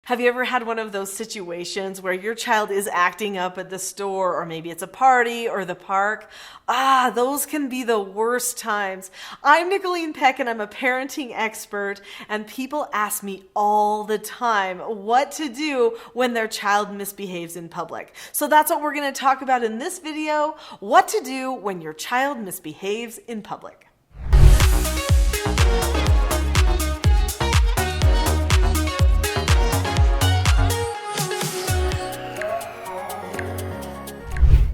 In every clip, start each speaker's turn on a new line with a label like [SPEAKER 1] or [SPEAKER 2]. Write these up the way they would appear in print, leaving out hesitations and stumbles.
[SPEAKER 1] Have you ever had one of those situations where your child is acting up at the store, or maybe it's a party or the park? Those can be the worst times. I'm Nicholeen Peck and I'm a parenting expert, and people ask me all the time what to do when their child misbehaves in public. So that's what we're going to talk about in this video, what to do when your child misbehaves in public.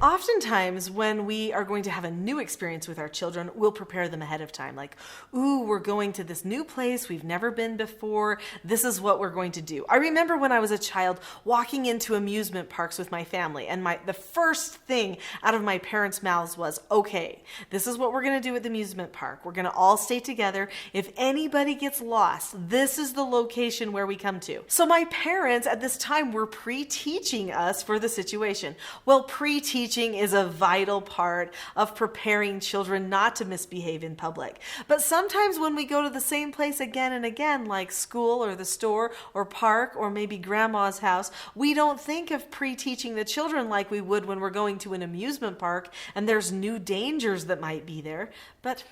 [SPEAKER 1] Oftentimes, when we are going to have a new experience with our children, we'll prepare them ahead of time. Like, we're going to this new place we've never been before. This is what we're going to do. I remember when I was a child walking into amusement parks with my family, and the first thing out of my parents' mouths was, okay, this is what we're going to do at the amusement park. We're going to all stay together. If anybody gets lost, this is the location where we come to. So my parents at this time were pre-teaching us for the situation. Well, pre-teaching is a vital part of preparing children not to misbehave in public. But sometimes when we go to the same place again and again, like school or the store or park or maybe grandma's house, we don't think of pre-teaching the children like we would when we're going to an amusement park and there's new dangers that might be there. But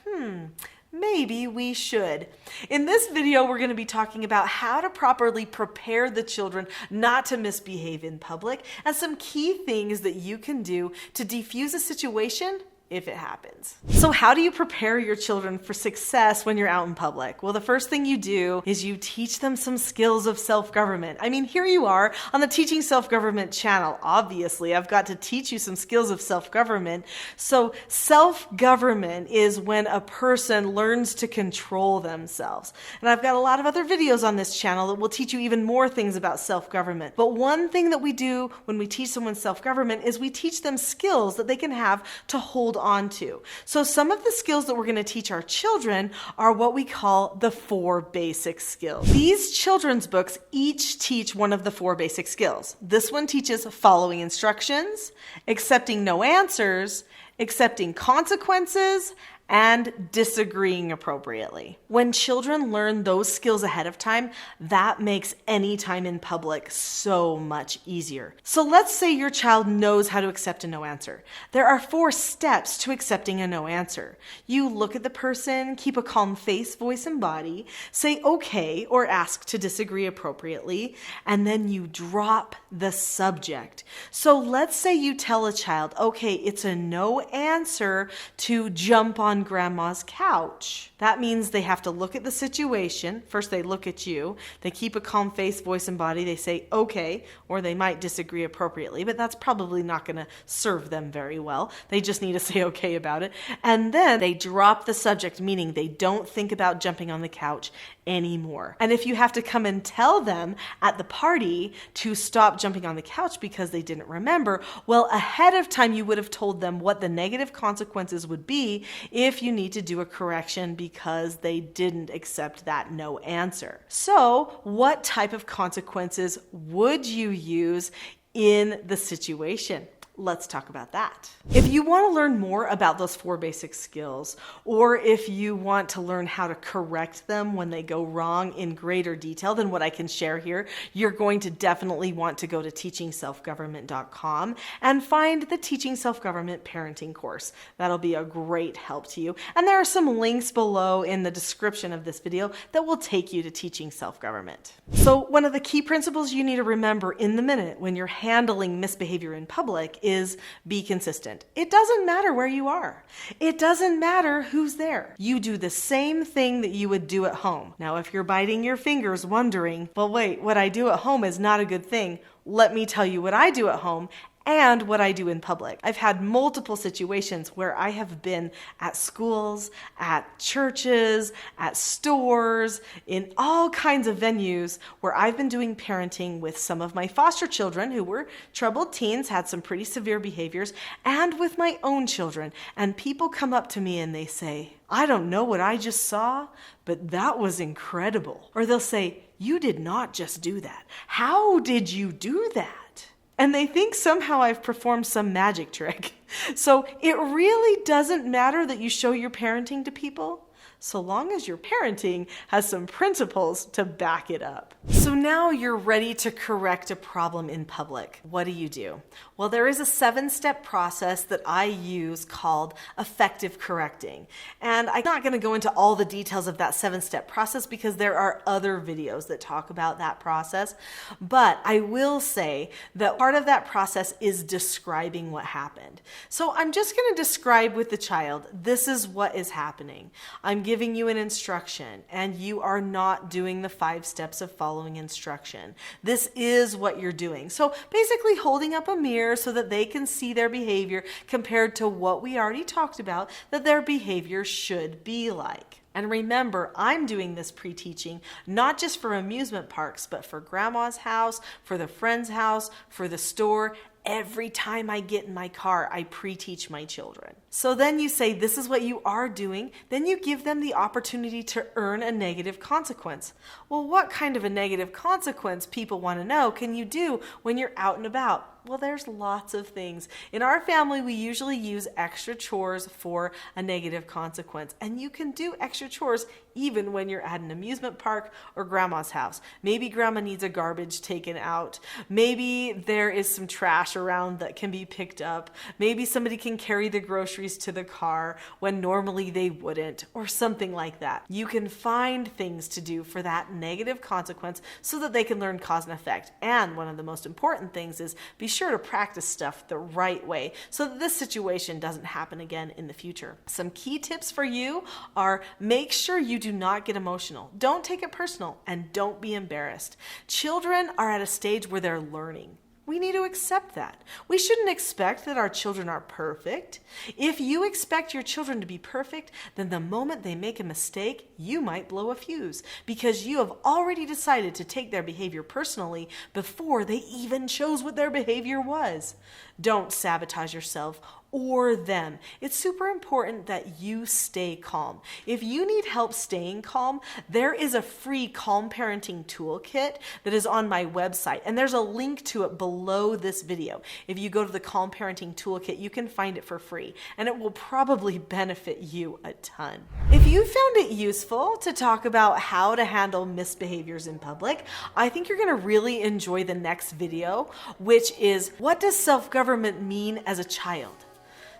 [SPEAKER 1] maybe we should. In this video, we're going to be talking about how to properly prepare the children not to misbehave in public and some key things that you can do to defuse a situation if it happens. So how do you prepare your children for success when you're out in public? Well, the first thing you do is you teach them some skills of self-government. I mean, here you are on the Teaching Self-Government channel. Obviously, I've got to teach you some skills of self-government. So self-government is when a person learns to control themselves. And I've got a lot of other videos on this channel that will teach you even more things about self-government. But one thing that we do when we teach someone self-government is we teach them skills that they can have to hold on to. So some of the skills that we're going to teach our children are what we call the 4 basic skills. These children's books each teach one of the 4 basic skills. This one teaches following instructions, accepting no answers, accepting consequences, and disagreeing appropriately. When children learn those skills ahead of time, that makes any time in public so much easier. So let's say your child knows how to accept a no answer. There are 4 steps to accepting a no answer. You look at the person, keep a calm face, voice, and body, say okay or ask to disagree appropriately, and then you drop the subject. So let's say you tell a child, okay, it's a no answer to jump on grandma's couch. That means they have to look at the situation. First, they look at you. They keep a calm face, voice, and body. They say, okay, or they might disagree appropriately, but that's probably not going to serve them very well. They just need to say okay about it. And then they drop the subject, meaning they don't think about jumping on the couch anymore. And if you have to come and tell them at the party to stop jumping on the couch because they didn't remember, well, ahead of time you would have told them what the negative consequences would be if you need to do a correction because they didn't accept that no answer. So, what type of consequences would you use in the situation? Let's talk about that. If you want to learn more about those 4 basic skills, or if you want to learn how to correct them when they go wrong in greater detail than what I can share here, you're going to definitely want to go to teachingselfgovernment.com and find the Teaching Self-Government Parenting course. That'll be a great help to you. And there are some links below in the description of this video that will take you to Teaching Self-Government. So one of the key principles you need to remember in the minute when you're handling misbehavior in public is be consistent. It doesn't matter where you are. It doesn't matter who's there. You do the same thing that you would do at home. Now, if you're biting your fingers wondering, well, wait, what I do at home is not a good thing, let me tell you what I do at home and what I do in public. I've had multiple situations where I have been at schools, at churches, at stores, in all kinds of venues where I've been doing parenting with some of my foster children who were troubled teens, had some pretty severe behaviors, and with my own children. And people come up to me and they say, I don't know what I just saw, but that was incredible. Or they'll say, you did not just do that. How did you do that? And they think somehow I've performed some magic trick. So it really doesn't matter that you show your parenting to people. so long as your parenting has some principles to back it up. So now you're ready to correct a problem in public. What do? Well, there is a 7-step process that I use called effective correcting. And I'm not going to go into all the details of that 7-step process because there are other videos that talk about that process. But I will say that part of that process is describing what happened. So I'm just going to describe with the child, this is what is happening. I'm giving you an instruction and you are not doing the 5 steps of following instruction. This is what you're doing. So basically holding up a mirror so that they can see their behavior compared to what we already talked about that their behavior should be like. And remember, I'm doing this pre-teaching not just for amusement parks, but for grandma's house, for the friend's house, for the store. Every time I get in my car, I pre-teach my children. So then you say, this is what you are doing. Then you give them the opportunity to earn a negative consequence. Well, what kind of a negative consequence, people want to know, can you do when you're out and about? Well, there's lots of things. In our family, we usually use extra chores for a negative consequence. And you can do extra chores even when you're at an amusement park or grandma's house. Maybe grandma needs a garbage taken out. Maybe there is some trash around that can be picked up. Maybe somebody can carry the groceries to the car when normally they wouldn't, or something like that. You can find things to do for that negative consequence so that they can learn cause and effect. And one of the most important things is be sure to practice stuff the right way so that this situation doesn't happen again in the future. Some key tips for you are make sure you do not get emotional. Don't take it personal and don't be embarrassed. Children are at a stage where they're learning. We need to accept that. We shouldn't expect that our children are perfect. If you expect your children to be perfect, then the moment they make a mistake, you might blow a fuse because you have already decided to take their behavior personally before they even chose what their behavior was. Don't sabotage yourself or them. It's super important that you stay calm. If you need help staying calm, there is a free Calm Parenting Toolkit that is on my website, and there's a link to it below this video. If you go to the Calm Parenting Toolkit, you can find it for free, and it will probably benefit you a ton. If you found it useful to talk about how to handle misbehaviors in public, I think you're gonna really enjoy the next video, which is what does self-government mean as a child?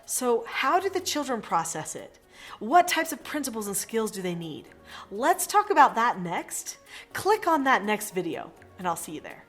[SPEAKER 1] So how do the children process it? What types of principles and skills do they need? Let's talk about that next. Click on that next video, and I'll see you there.